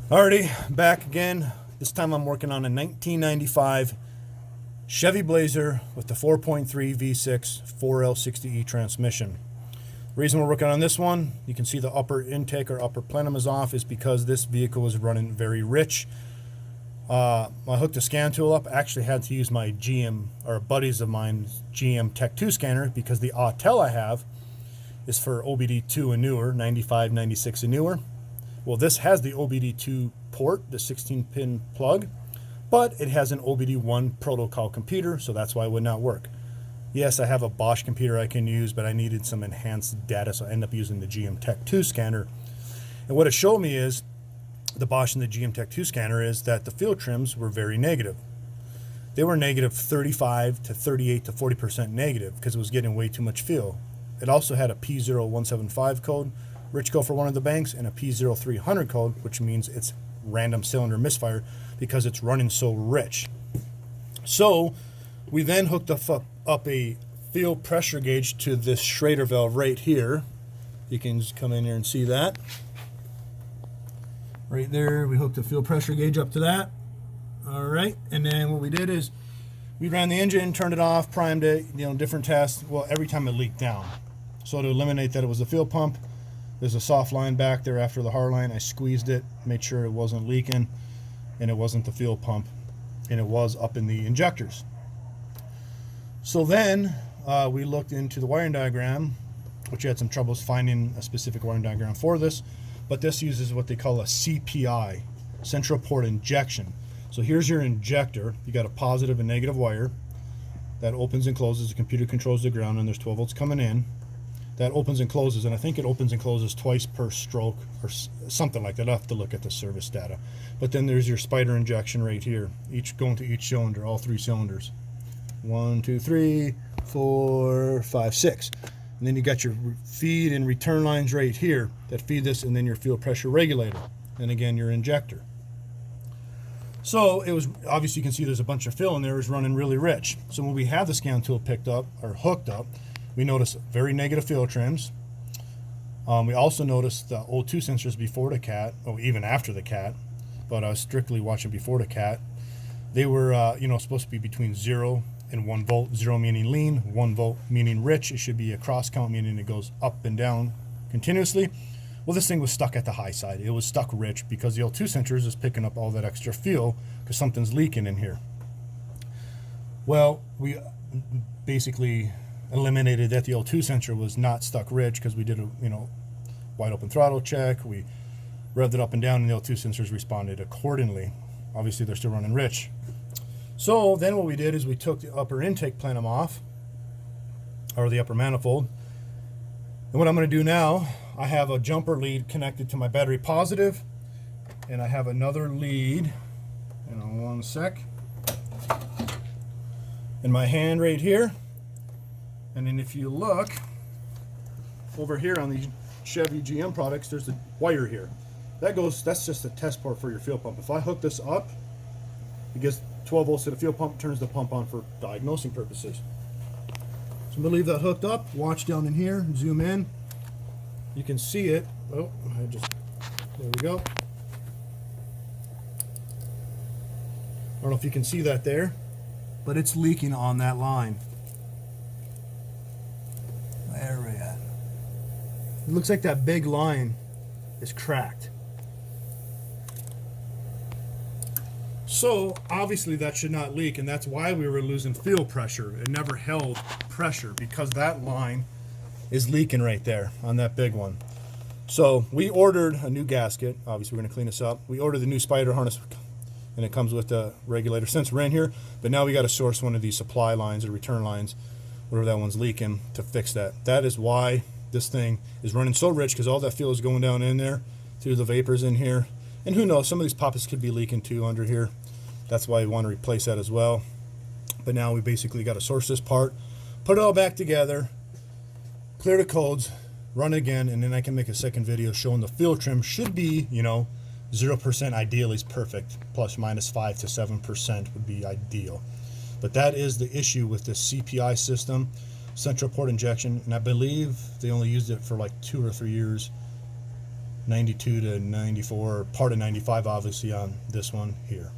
Alrighty, back again. This time I'm working on a 1995 Chevy Blazer with the 4.3 V6 4L60E transmission. The reason we're working on this one, you can see the upper intake or upper plenum is off, is because this vehicle was running very rich. I hooked the scan tool up. I actually had to use my GM, or buddies of mine's GM Tech 2 scanner, because the Autel I have is for OBD2 and newer, 95, 96 and newer. Well, this has the OBD2 port, the 16-pin plug, but it has an OBD1 protocol computer, so that's why it would not work. Yes, I have a Bosch computer I can use, but I needed some enhanced data, so I ended up using the GM Tech 2 scanner. And what it showed me is, the Bosch and the GM Tech 2 scanner, is that the fuel trims were very negative. They were negative 35 to 38 to 40% negative because it was getting way too much fuel. It also had a P0175 code, rich code for one of the banks, and a P0300 code, which means it's random cylinder misfire because it's running so rich. So we then hooked up a fuel pressure gauge to this Schrader valve right here. You can just come in here and see that. Right there, we hooked a fuel pressure gauge up to that. All right, and then what we did is we ran the engine, turned it off, primed it, different tests. Well, every time it leaked down. So to eliminate that it was a fuel pump, there's a soft line back there after the hard line. I squeezed it, made sure it wasn't leaking, and it wasn't the fuel pump, and it was up in the injectors. So then we looked into the wiring diagram, which we had some troubles finding a specific wiring diagram for this, but this uses what they call a CPI, central port injection. So here's your injector. You got a positive and negative wire that opens and closes. The computer controls the ground, and there's 12 volts coming in. That opens and closes, and I think it opens and closes twice per stroke or something like that. I'll have to look at the service data. But then there's your spider injection right here, each going to each cylinder, all three cylinders. 1, 2, 3, 4, 5, 6. And then you got your feed and return lines right here that feed this, and then your fuel pressure regulator, and again your injector. So it was obviously, you can see there's a bunch of fill in there. It was running really rich. So when we have the scan tool picked up or hooked up, we noticed very negative fuel trims. We also noticed the O2 sensors before the CAT, or even after the CAT, but I was strictly watching before the CAT. They were supposed to be between 0 and 1 volt, 0 meaning lean, 1 volt meaning rich. It should be a cross count, meaning it goes up and down continuously. Well, this thing was stuck at the high side. It was stuck rich because the O2 sensors is picking up all that extra fuel because something's leaking in here. Well, we basically eliminated that the O2 sensor was not stuck rich because we did a wide open throttle check. We revved it up and down, and the O2 sensors responded accordingly. Obviously, they're still running rich. So then what we did is we took the upper intake plenum off, or the upper manifold. And what I'm going to do now, I have a jumper lead connected to my battery positive, and I have another lead, one sec, in my hand right here. And then if you look over here on these Chevy GM products, there's a wire here. That's just a test port for your fuel pump. If I hook this up, it gets 12 volts to the fuel pump, turns the pump on for diagnosing purposes. So I'm gonna leave that hooked up, watch down in here, zoom in. You can see it. Oh, there we go. I don't know if you can see that there, but it's leaking on that line. There we are. It looks like that big line is cracked. So obviously that should not leak, and that's why we were losing fuel pressure. It never held pressure because that line is leaking right there on that big one. So we ordered a new gasket. Obviously we're going to clean this up. We ordered the new spider harness, and it comes with the regulator sensor in here, but now we got to source one of these supply lines or return lines, whatever that one's leaking, to fix that. That is why this thing is running so rich, because all that fuel is going down in there through the vapors in here. And who knows, some of these poppets could be leaking too under here. That's why we want to replace that as well. But now we basically got to source this part, put it all back together, clear the codes, run again, and then I can make a second video showing the fuel trim should be, 0% ideally is perfect. Plus minus 5 to 7% would be ideal. But that is the issue with this CPI system, central port injection, and I believe they only used it for like 2 or 3 years 92 to 94, part of 95 obviously on this one here.